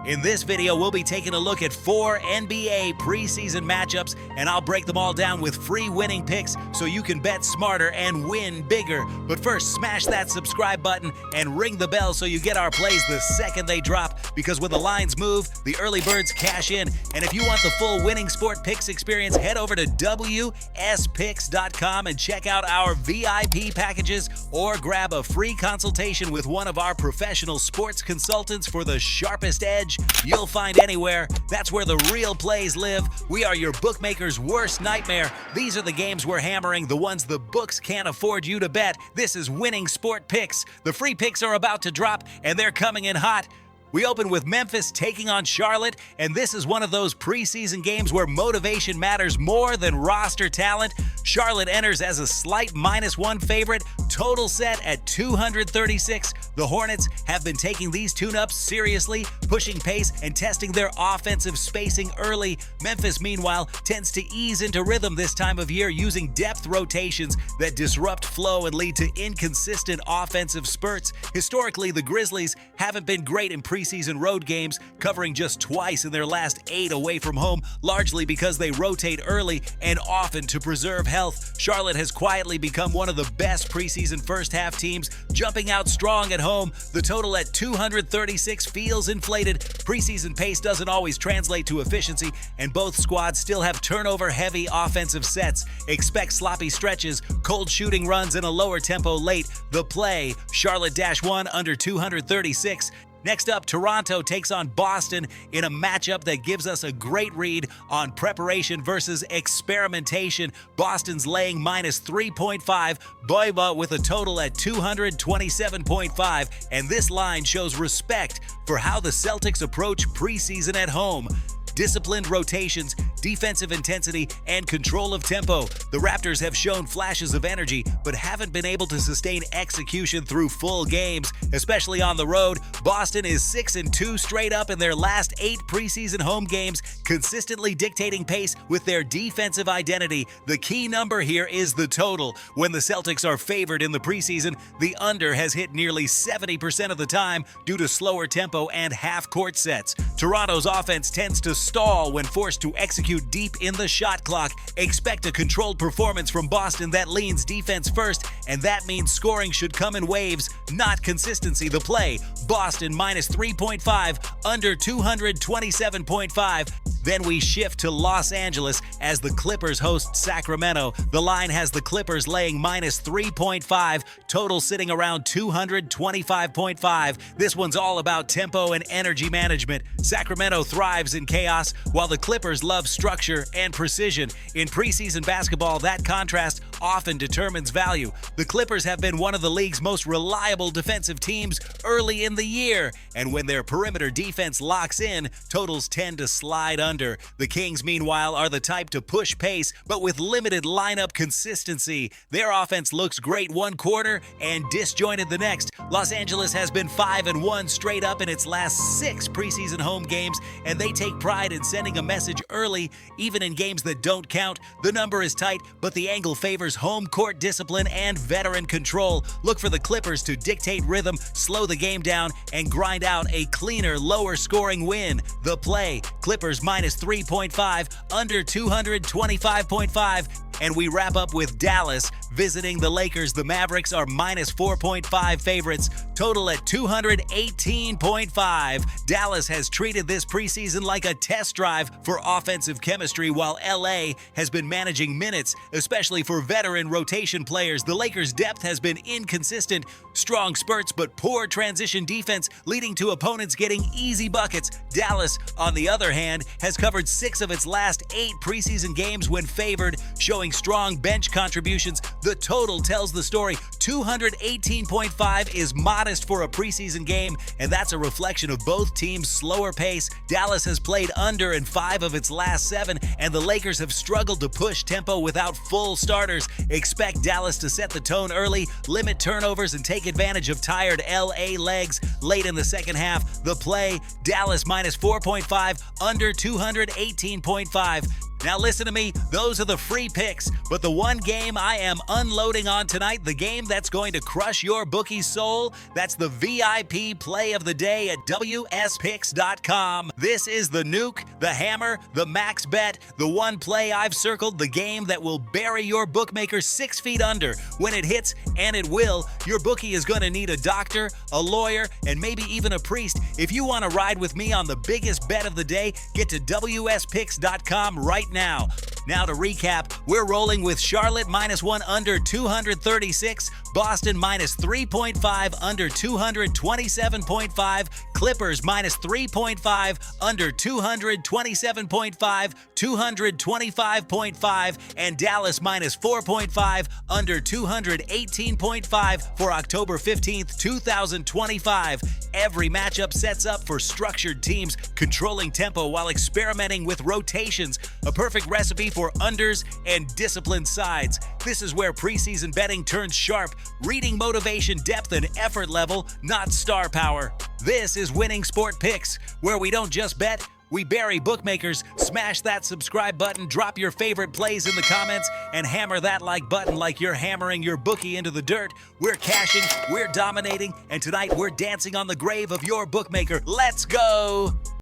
In this video, we'll be taking a look at 4 NBA preseason matchups, and I'll break them all down with free winning picks so you can bet smarter and win bigger. But first, smash that subscribe button and ring the bell so you get our plays the second they drop, because when the lines move, the early birds cash in. And if you want the full winning sport picks experience, head over to wspicks.com and check out our VIP packages, or grab a free consultation with one of our professional sports consultants for the sharpest edge you'll find anywhere. That's where the real plays live. We are your bookmaker's worst nightmare. These are the games we're hammering, the ones the books can't afford you to bet. This is Winning Sport Picks. The free picks are about to drop, and they're coming in hot. We open with Memphis taking on Charlotte, and this is one of those preseason games where motivation matters more than roster talent. Charlotte enters as a slight -1 favorite, total set at 236. The Hornets have been taking these tune-ups seriously, pushing pace and testing their offensive spacing early. Memphis, meanwhile, tends to ease into rhythm this time of year, using depth rotations that disrupt flow and lead to inconsistent offensive spurts. Historically, the Grizzlies haven't been great in preseason road games, covering just twice in their last 8 away from home, largely because they rotate early and often to preserve health. Charlotte has quietly become one of the best preseason first-half teams, jumping out strong at home. The total at 236 feels inflated. Preseason pace doesn't always translate to efficiency, and both squads still have turnover-heavy offensive sets. Expect sloppy stretches, cold shooting runs, and a lower tempo late. The play, Charlotte -1 under 236. Next up, Toronto takes on Boston in a matchup that gives us a great read on preparation versus experimentation. Boston's laying -3.5, Boiba with a total at 227.5, and this line shows respect for how the Celtics approach preseason at home. Disciplined rotations, defensive intensity, and control of tempo. The Raptors have shown flashes of energy, but haven't been able to sustain execution through full games, especially on the road. Boston is 6-2 straight up in their last 8 preseason home games, consistently dictating pace with their defensive identity. The key number here is the total. When the Celtics are favored in the preseason, the under has hit nearly 70% of the time due to slower tempo and half-court sets. Toronto's offense tends to stall when forced to execute deep in the shot clock. Expect a controlled performance from Boston that leans defense first, and that means scoring should come in waves, not consistency. The play, Boston -3.5, under 227.5. Then we shift to Los Angeles as the Clippers host Sacramento. The line has the Clippers laying -3.5, total sitting around 225.5. This one's all about tempo and energy management. Sacramento thrives in chaos, while the Clippers love structure and precision. In preseason basketball, that contrast often determines value. The Clippers have been one of the league's most reliable defensive teams early in the year, and when their perimeter defense locks in, totals tend to slide under. The Kings, meanwhile, are the type to push pace, but with limited lineup consistency. Their offense looks great one quarter and disjointed the next. Los Angeles has been 5-1 straight up in its last 6 preseason home games, and they take pride in sending a message early, even in games that don't count. The number is tight, but the angle favors home court discipline and veteran control. Look for the Clippers to dictate rhythm, slow the game down, and grind out a cleaner, lower-scoring win. The play, Clippers -3.5, under 225.5. And we wrap up with Dallas visiting the Lakers. The Mavericks are -4.5 favorites, total at 218.5. Dallas has treated this preseason like a test drive for offensive chemistry, while LA has been managing minutes, especially for veteran rotation players. The Lakers' depth has been inconsistent, strong spurts but poor transition defense, leading to opponents getting easy buckets. Dallas, on the other hand, has covered 6 of its last 8 preseason games when favored, showing strong bench contributions. The total tells the story. 218.5 is modest for a preseason game, and that's a reflection of both teams' slower pace. Dallas has played under in 5 of its last 7, and the Lakers have struggled to push tempo without full starters. Expect Dallas to set the tone early, limit turnovers, and take advantage of tired LA legs late in the second half. The play, Dallas -4.5, under 218.5. Now listen to me, those are the free picks, but the one game I am unloading on tonight, the game that's going to crush your bookie's soul, that's the VIP play of the day at WSPicks.com. This is the nuke, the hammer, the max bet, the one play I've circled, the game that will bury your bookmaker 6 feet under. When it hits, and it will, your bookie is going to need a doctor, a lawyer, and maybe even a priest. If you want to ride with me on the biggest bet of the day, get to WSPicks.com right now. Now to recap, we're rolling with Charlotte -1 under 236, Boston -3.5 under 227.5, Clippers -3.5 under 227.5, 225.5, and Dallas -4.5 under 218.5 for October 15th, 2025. Every matchup sets up for structured teams, controlling tempo while experimenting with rotations, a perfect recipe for unders and disciplined sides. This is where preseason betting turns sharp, reading motivation, depth, and effort level, not star power. This is Winning Sport Picks, where we don't just bet, we bury bookmakers. Smash that subscribe button, drop your favorite plays in the comments, and hammer that like button like you're hammering your bookie into the dirt. We're cashing, we're dominating, and tonight we're dancing on the grave of your bookmaker. Let's go!